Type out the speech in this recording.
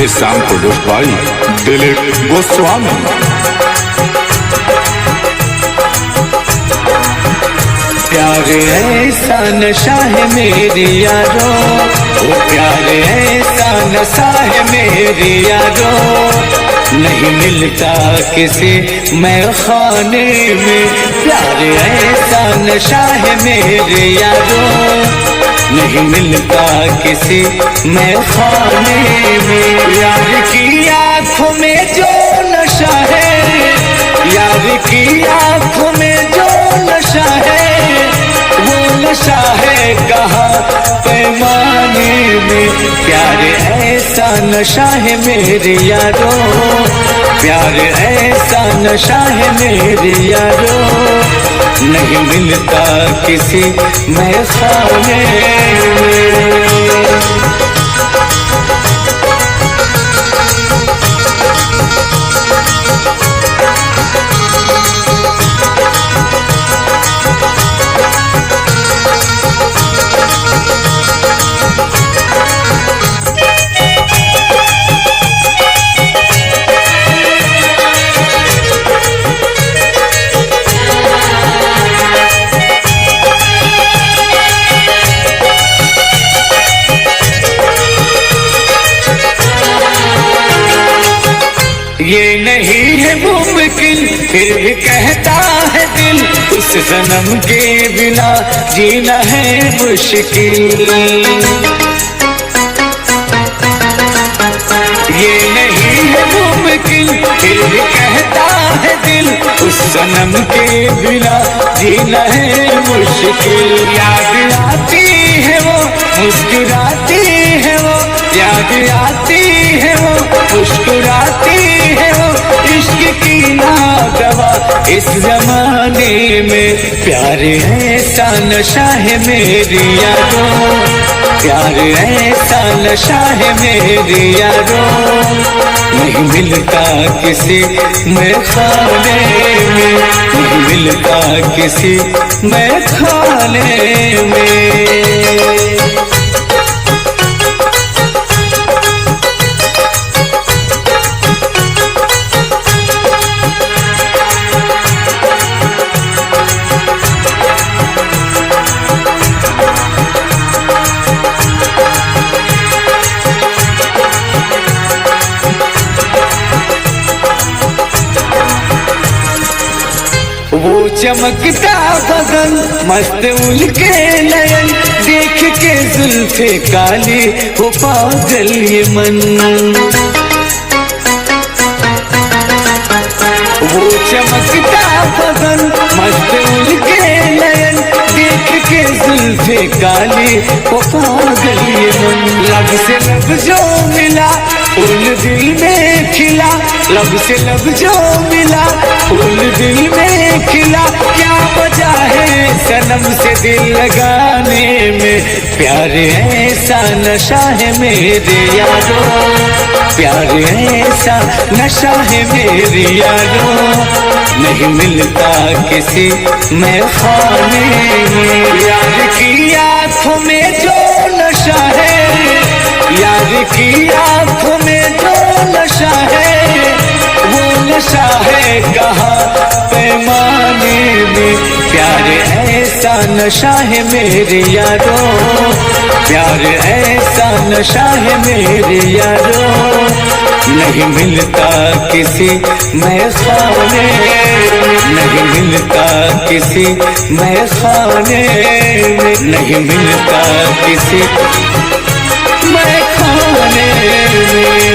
song produced by Dilip Goswami. प्यार ऐसा नशा है मेरी यारो, वो प्यार ऐसा नशा है मेरी यारो, नहीं मिलता किसी मैं खाने में। प्यार ऐसा नशा है मेरे यारो, नहीं मिलता किसी मैं खाने में। यार की आंखों में जो नशा है, यार की आंखों में जो नशा है, वो नशा है कहाँ पैमाने में। प्यार ऐसा नशा है मेरे यारो, प्यार ऐसा नशा है मेरे यारो, नहीं मिलता किसी मैं खाने में। ये नहीं है मुमकिन फिर भी कहता है दिल, उस सनम के बिना जीना है मुश्किल। ये नहीं है मुमकिन फिर भी कहता है दिल, उस सनम के बिना जीना है मुश्किल। याद आती है वो मुस्कुराती है वो, याद आती है वो मुस्कुराती है वो, इश्क की ना दवा इस जमाने में। प्यार ऐसा नशा है मेरी यारो, प्यार ऐसा नशा है मेरी यारो, नहीं मिलता किसी मैं खाने में, नहीं मिलता किसी मैं खाने में। वो चमकता बदन मस्त उनके नयन, देख के जुल्फे काली हो पागल ये मन। वो चमकता बदन मस्त उनके नयन, देख के जुल्फे काली हो पागल ये मन। लब से लब जो मिला फूल दिल में खिला, लब से लब जो मिला फूल दिल में खिला। क्या वजह है सनम से दिल लगाने में। प्यार ऐसा नशा है मेरे यारो, प्यार ऐसा नशा है मेरे यारो, नहीं मिलता किसी मैं खाने में। यार की आंखों में जो नशा है, यार की आंखों में जो नशा है, वो नशा है कहाँ पैमाने में। प्यार ऐसा नशा है मेरे यारो, प्यार ऐसा नशा है मेरे यारो, नहीं मिलता किसी मैं खाने में, नहीं मिलता किसी मैं खाने में, नहीं मिलता किसी मैं खाने में।